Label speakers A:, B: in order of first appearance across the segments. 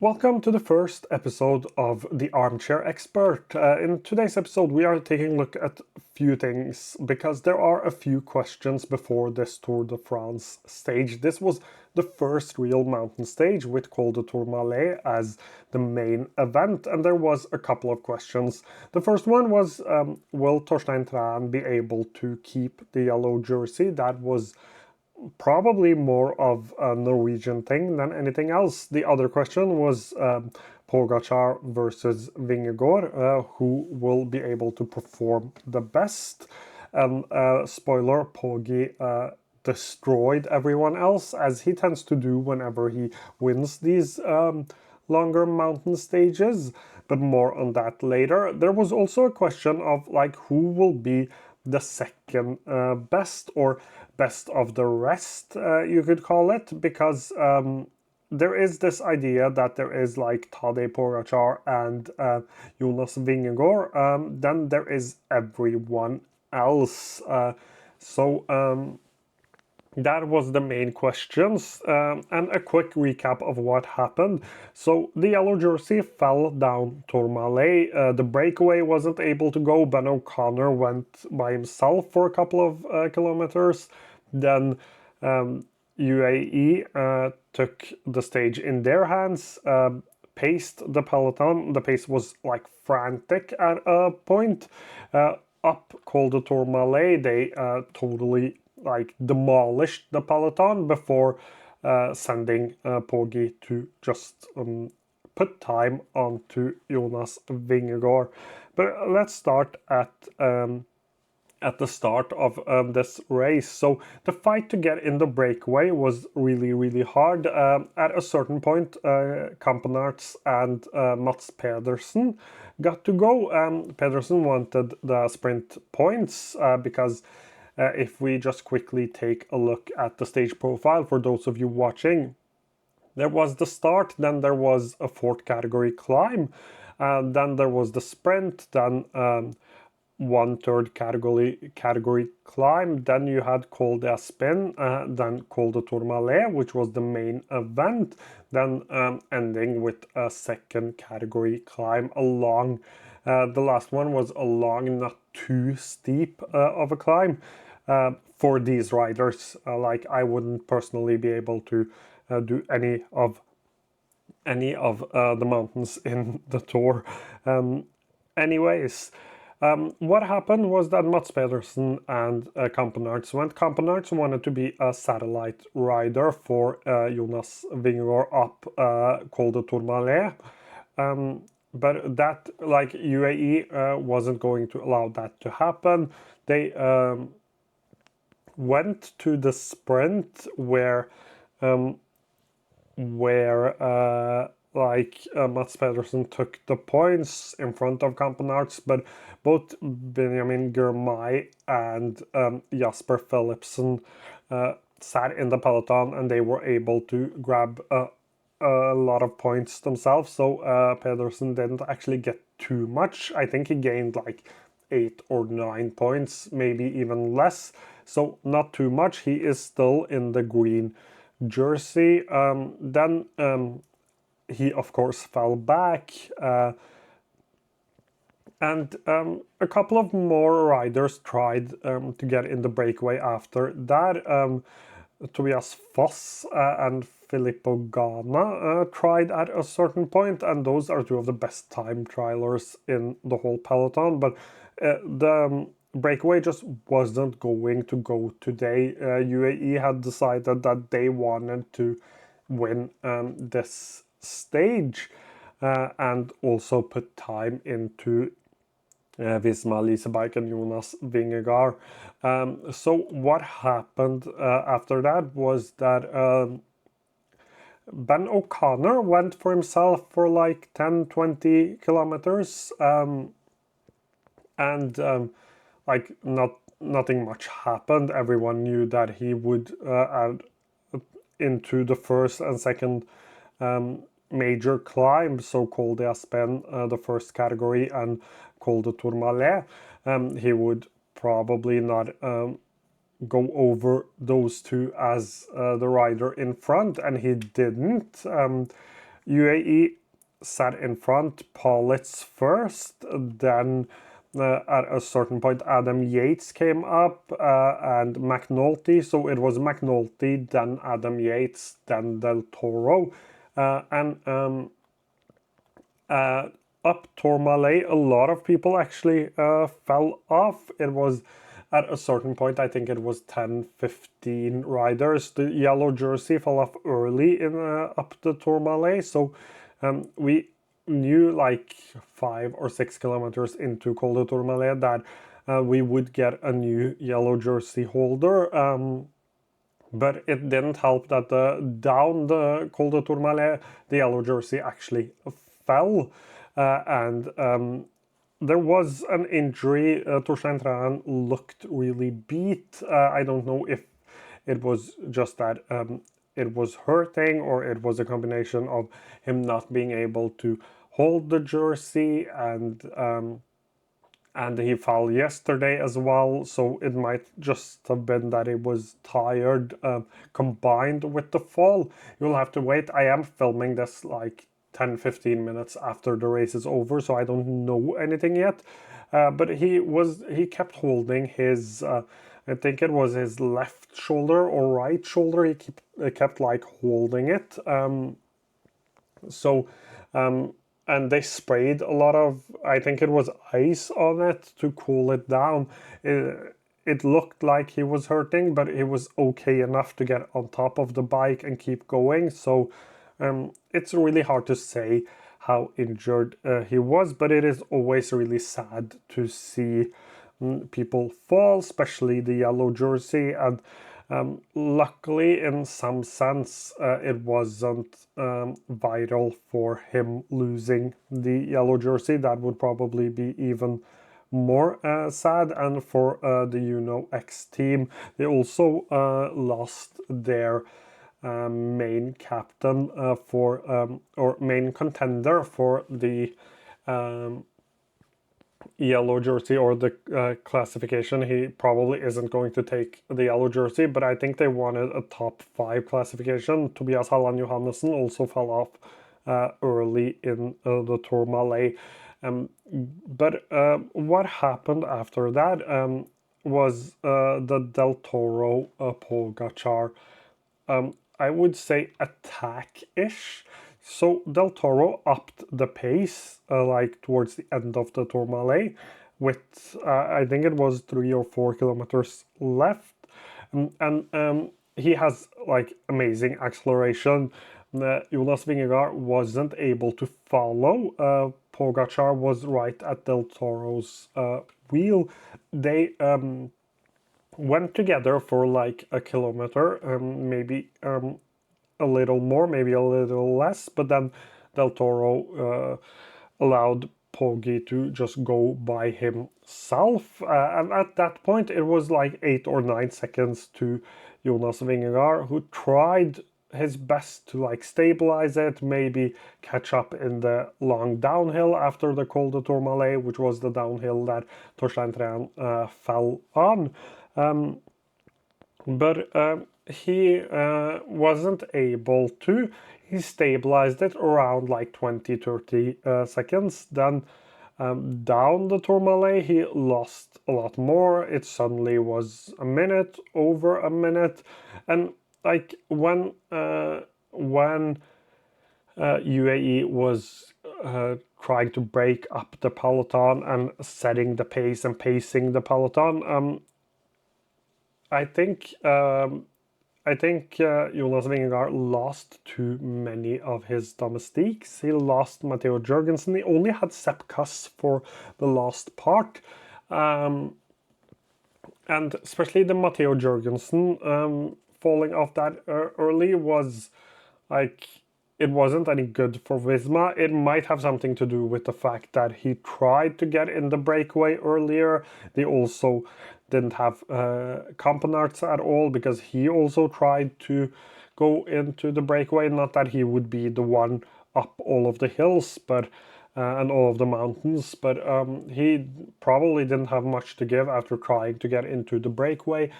A: Welcome to the first episode of The Armchair Expert. In today's episode, we are taking a look at a few things because there are a few questions before this Tour de France stage. This was the first real mountain stage with Col de Tourmalet as the main event, and there was a couple of questions. The first one was, will Torstein Tran be able to keep the yellow jersey? That was probably more of a Norwegian thing than anything else. The other question was Pogacar versus Vingegaard, who will be able to perform the best. And spoiler, Poggi destroyed everyone else, as he tends to do whenever he wins these longer mountain stages, but more on that later. There was also a question of like who will be the second best or best of the rest, you could call it, because there is this idea that there is like Tadej Pogacar and Jonas Vingegaard. Then there is everyone else. That was the main questions, and a quick recap of what happened. So the yellow jersey fell down Tourmalet. The breakaway wasn't able to go. Ben O'Connor went by himself for a couple of kilometers. Then UAE took the stage in their hands, paced the peloton. The pace was like frantic at a point. Up Col de Tourmalet, they totally like demolished the peloton before sending Poggi to just put time onto Jonas Vingegaard. But let's start at the start of this race. So the fight to get in the breakaway was really hard. At a certain point, Kampenarts and Mats Pedersen got to go. Pedersen wanted the sprint points because if we just quickly take a look at the stage profile for those of you watching, there was the start, then there was a fourth category climb, then there was the sprint, then one third category climb, then you had Col de Aspin, then Col de Tourmalet, which was the main event, then ending with a second category climb along. The last one was a long, not too steep of a climb for these riders. Like I wouldn't personally be able to do any of the mountains in the Tour. Anyways, what happened was that Mats Pedersen and Kampenarts went. Kampenarts wanted to be a satellite rider for Jonas Vingegaard up Col de Tourmalet. But that, like UAE, wasn't going to allow that to happen. They went to the sprint where Mats Pedersen took the points in front of Kampenarts, but both Benjamin Girmay and Jasper Philipsen sat in the peloton, and they were able to grab a lot of points themselves. So Pedersen didn't actually get too much. I think he gained like 8 or 9 points, maybe even less. So not too much. He is still in the green jersey. Then he of course fell back, and a couple of more riders tried to get in the breakaway after that. Tobias Foss and Filippo Ganna tried at a certain point, and those are two of the best time trialers in the whole peloton, but the breakaway just wasn't going to go today. UAE had decided that they wanted to win this stage and also put time into Visma Leasebike and Jonas Vingegaard. So what happened after that was that Ben O'Connor went for himself for like 10-20 kilometers, and like nothing much happened. Everyone knew that he would add into the first and second major climb, so Col de Aspin, the first category, and Col de Tourmalet. He would probably not go over those two as the rider in front, and he didn't. UAE sat in front, Paulitz first, then at a certain point Adam Yates came up and McNulty, so it was McNulty, then Adam Yates, then Del Toro, and up Tourmalet, a lot of people actually fell off. It was at a certain point, I think it was 10, 15 riders. The yellow jersey fell off early in up the Tourmalet, so we knew like 5 or 6 kilometers into Col de Tourmalet that we would get a new yellow jersey holder. But it didn't help that down the Col de Tourmalet, the yellow jersey actually fell. And there was an injury. Torstein Tran looked really beat. I don't know if it was just that it was hurting or it was a combination of him not being able to hold the jersey, and he fell yesterday as well, so it might just have been that he was tired combined with the fall. You'll have to wait. I am filming this like 10-15 minutes after the race is over, so I don't know anything yet, but he kept holding his I think it was his left shoulder or right shoulder. He kept like holding it, so and they sprayed a lot of, I think it was ice on it to cool it down. It looked like he was hurting, but he was okay enough to get on top of the bike and keep going. So it's really hard to say how injured he was, but it is always really sad to see people fall, especially the yellow jersey. And luckily, in some sense, it wasn't vital for him losing the yellow jersey. That would probably be even more sad. And for the Uno X team, they also lost their main captain or main contender for the yellow jersey or the classification. He probably isn't going to take the yellow jersey, but I think they wanted a top 5 classification. Tobias Halland Johannessen also fell off early in the Tourmalet. But what happened after that was the Del Toro Pogacar, I would say, attack-ish. So Del Toro upped the pace like towards the end of the Tourmalet with I think it was 3 or 4 kilometers left, and he has like amazing acceleration. Jonas Vingegaard wasn't able to follow. Pogacar was right at Del Toro's wheel. They went together for like a kilometer, maybe a little more, maybe a little less, but then Del Toro allowed Poggi to just go by himself. And at that point, it was like 8 or 9 seconds to Jonas Vingegaard, who tried his best to like stabilize it, maybe catch up in the long downhill after the Col de Tourmalet, which was the downhill that Torstein Tran fell on. But he wasn't able to. He stabilized it around like 20-30 seconds. Then down the Tourmalet, he lost a lot more. It suddenly was a minute, over a minute. And like when UAE was trying to break up the peloton and setting the pace and pacing the peloton, I think Jonas Vingegaard lost too many of his domestiques. He lost Matteo Jurgensen. He only had Sepp Kuss for the last part. And especially the Matteo Jurgensen falling off that early was like, it wasn't any good for Visma. It might have something to do with the fact that he tried to get in the breakaway earlier. They also didn't have Campenaerts at all because he also tried to go into the breakaway. Not that he would be the one up all of the hills, but and all of the mountains, but he probably didn't have much to give after trying to get into the breakaway.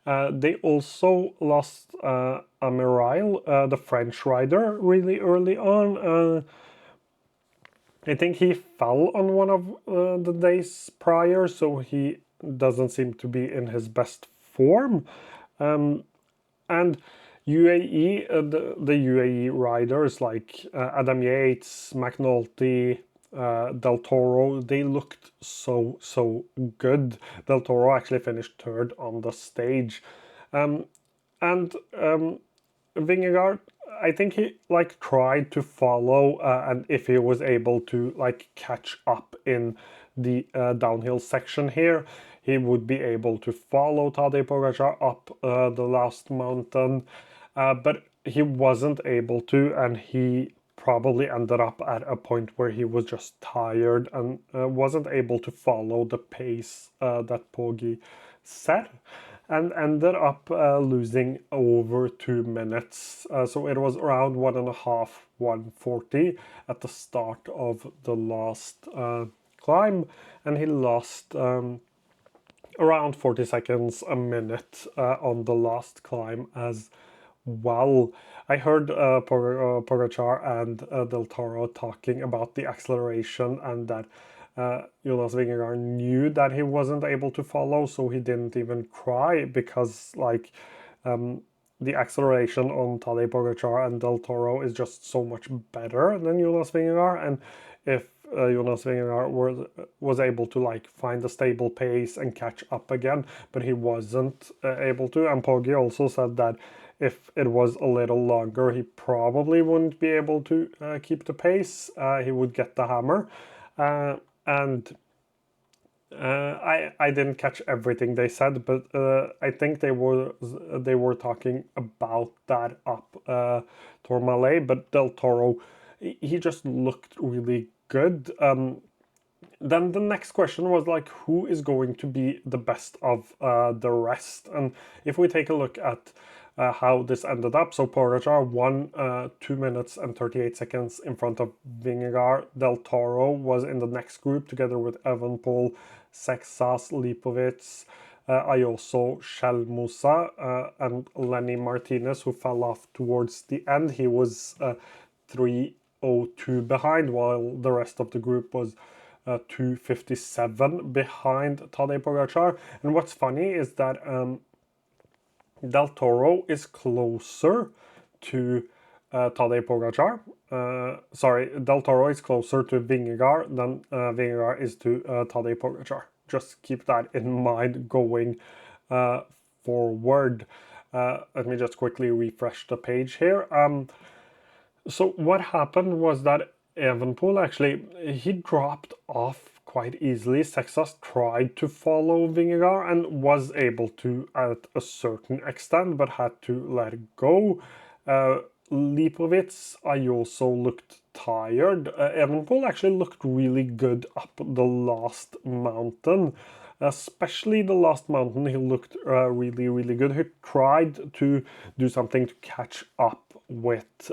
A: They also lost Amiral, the French rider, really early on. I think he fell on one of the days prior, so he doesn't seem to be in his best form. And UAE, the UAE riders like Adam Yates, McNulty, Del Toro, they looked so good. Del Toro actually finished third on the stage. And Vingegaard, I think he like tried to follow, and if he was able to like catch up in the downhill section here, he would be able to follow Tadej Pogacar up the last mountain, but he wasn't able to, and he probably ended up at a point where he was just tired and wasn't able to follow the pace that Poggi set, and ended up losing over 2 minutes. So it was around 1.5, 1:40 at the start of the last climb, and he lost around 40 seconds a minute on the last climb as well. I heard Pogacar and Del Toro talking about the acceleration, and that Jonas Vingegaard knew that he wasn't able to follow, so he didn't even cry, because like the acceleration on Tadej Pogacar and Del Toro is just so much better than Jonas Vingegaard, and if Jonas Vingegaard was able to like find a stable pace and catch up again, but he wasn't able to. And Poggi also said that if it was a little longer, he probably wouldn't be able to keep the pace. He would get the hammer, and I didn't catch everything they said, but I think they were talking about that up Tourmalet, but Del Toro, he just looked really good. Then the next question was like, who is going to be the best of the rest? And if we take a look at how this ended up, so Pogacar won 2 minutes and 38 seconds in front of Vingegaard. Del Toro was in the next group together with Evenepoel, Sexas, Lipovic, Ayuso, Shelmusa, and Lenny Martinez, who fell off towards the end. He was 3:02 behind, while the rest of the group was 2:57 behind Tadej Pogacar. And what's funny is that Del Toro is closer to Tadej Pogacar. Sorry, Del Toro is closer to Vingegaard than Vingegaard is to Tadej Pogacar. Just keep that in mind going forward. Let me just quickly refresh the page here. So what happened was that Evenepoel actually, he dropped off quite easily. Sexas tried to follow Vingegaard and was able to at a certain extent, but had to let go. Lipovic, I also looked tired. Evenepoel actually looked really good up the last mountain. Especially the last mountain, he looked really good. He tried to do something to catch up with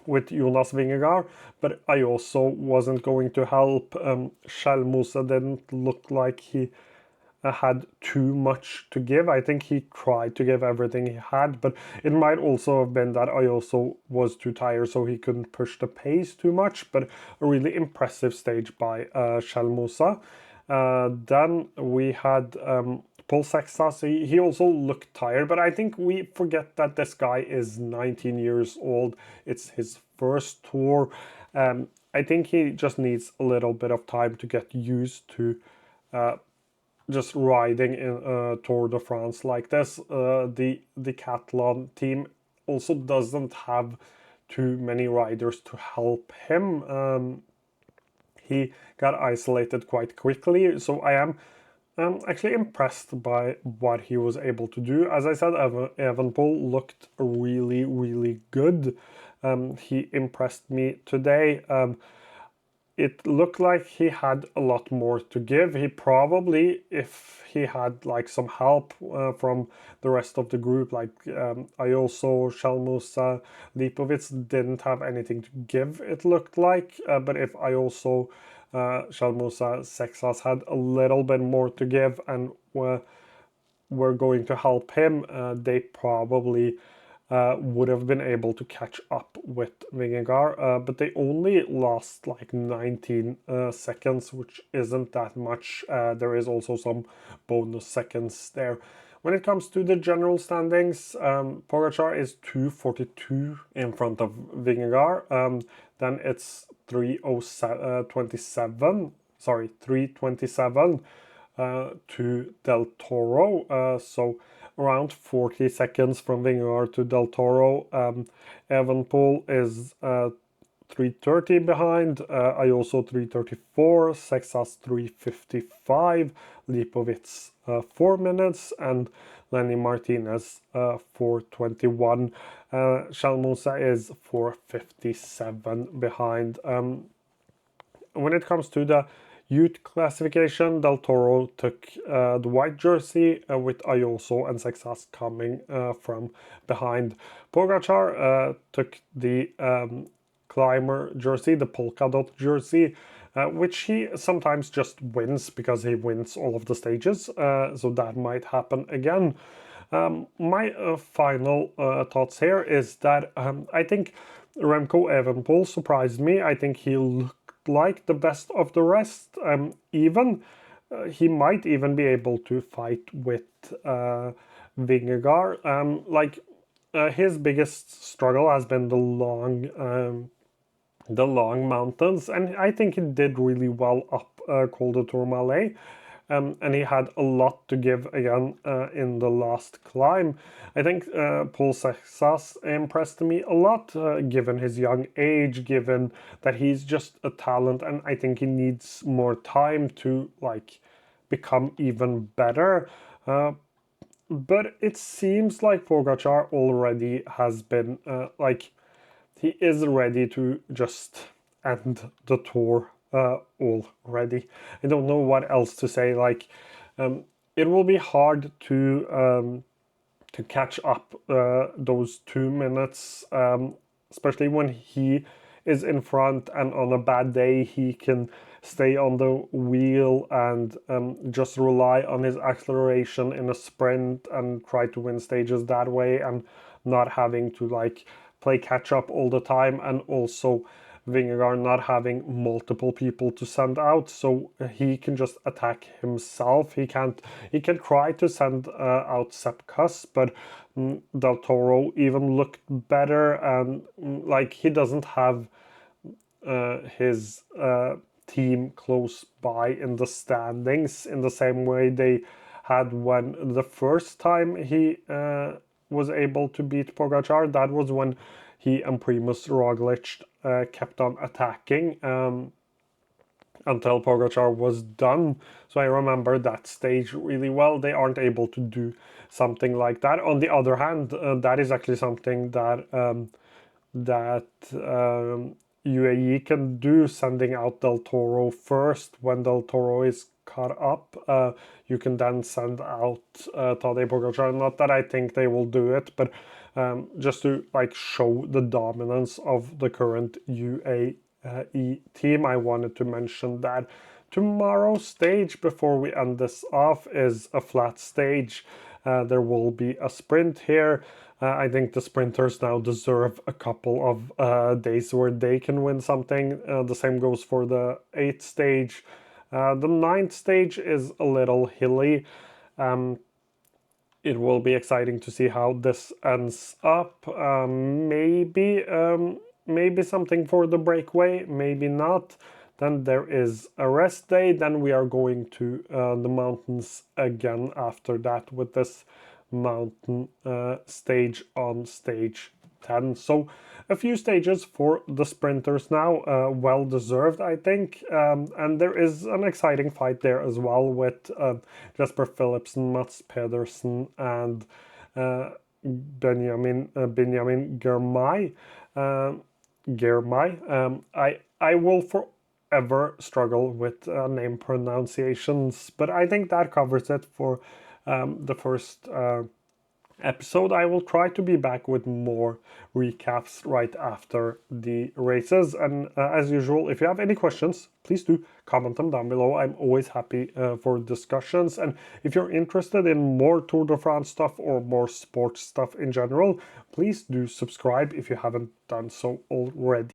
A: Jonas Vingegaard, but I also wasn't going to help. Shelmusa didn't look like he had too much to give. I think he tried to give everything he had, but it might also have been that I also was too tired, so he couldn't push the pace too much. But a really impressive stage by Shelmusa. Then we had Paul Sexas. He also looked tired, but I think we forget that this guy is 19 years old. It's his first tour. I think he just needs a little bit of time to get used to just riding in Tour de France like this. The Decathlon team also doesn't have too many riders to help him. He got isolated quite quickly, so I am actually impressed by what he was able to do. As I said, Evenepoel looked really good. He impressed me today. It looked like he had a lot more to give. He probably, if he had like some help from the rest of the group, like Ayuso, Shelmusa, Lipovic didn't have anything to give, it looked like. But if Ayuso, Shelmusa, Sexas had a little bit more to give, and were going to help him, they probably would have been able to catch up with Vingegaard, but they only lost like 19 seconds, which isn't that much. There is also some bonus seconds there. When it comes to the general standings, Pogacar is 2:42 in front of Vingegaard. Then it's 3:27. Sorry, 3:27 to Del Toro. So around 40 seconds from Vingegaard to Del Toro. Evenepoel is 3:30 behind. Ayuso 3:34. Sexas 3:55. Lipovic 4 minutes. And Lenny Martinez 4:21. Chalmousa is 4:57 behind. When it comes to the youth classification, Del Toro took the white jersey with Ayuso and Sexas coming from behind. Pogacar took the climber jersey, the polka dot jersey, which he sometimes just wins because he wins all of the stages, so that might happen again. My final thoughts here is that I think Remco Evenepoel surprised me. I think he looked like the best of the rest. He might even be able to fight with Vingegaard. His biggest struggle has been the long mountains, and I think he did really well up Col de Tourmalet. And he had a lot to give again in the last climb. I think Paul Sexas impressed me a lot, given his young age, given that he's just a talent, and I think he needs more time to become even better. But it seems like Pogacar already has been he is ready to just end the tour already. I don't know what else to say. It will be hard to catch up those 2 minutes, especially when he is in front, and on a bad day he can stay on the wheel and just rely on his acceleration in a sprint and try to win stages that way, and not having to play catch up all the time, and also Vingegaard not having multiple people to send out, so he can just attack himself. He can try to send out Sepp Kuss, but Del Toro even looked better, and he doesn't have his team close by in the standings in the same way they had when the first time he was able to beat Pogacar. That was when he and Primož Roglič kept on attacking until Pogacar was done. So I remember that stage really well. They aren't able to do something like that. On the other hand, that is actually something that UAE can do, sending out Del Toro first. When Del Toro is caught up, you can then send out Tadej Pogacar. Not that I think they will do it, but just to show the dominance of the current UAE team, I wanted to mention that. Tomorrow's stage, before we end this off, is a flat stage. There will be a sprint here. I think the sprinters now deserve a couple of days where they can win something. The same goes for the 8th stage. The 9th stage is a little hilly. It will be exciting to see how this ends up. Maybe something for the breakaway, maybe not. Then there is a rest day. Then we are going to the mountains again after that with this mountain stage on stage 10. So a few stages for the sprinters now, well deserved, I think. And there is an exciting fight there as well with Jesper Philipsen, Mats Pedersen, and Benjamin Girmay. I will forever struggle with name pronunciations, but I think that covers it for the first episode, I will try to be back with more recaps right after the races. And as usual, if you have any questions, please do comment them down below. I'm always happy for discussions. And if you're interested in more Tour de France stuff or more sports stuff in general, please do subscribe if you haven't done so already.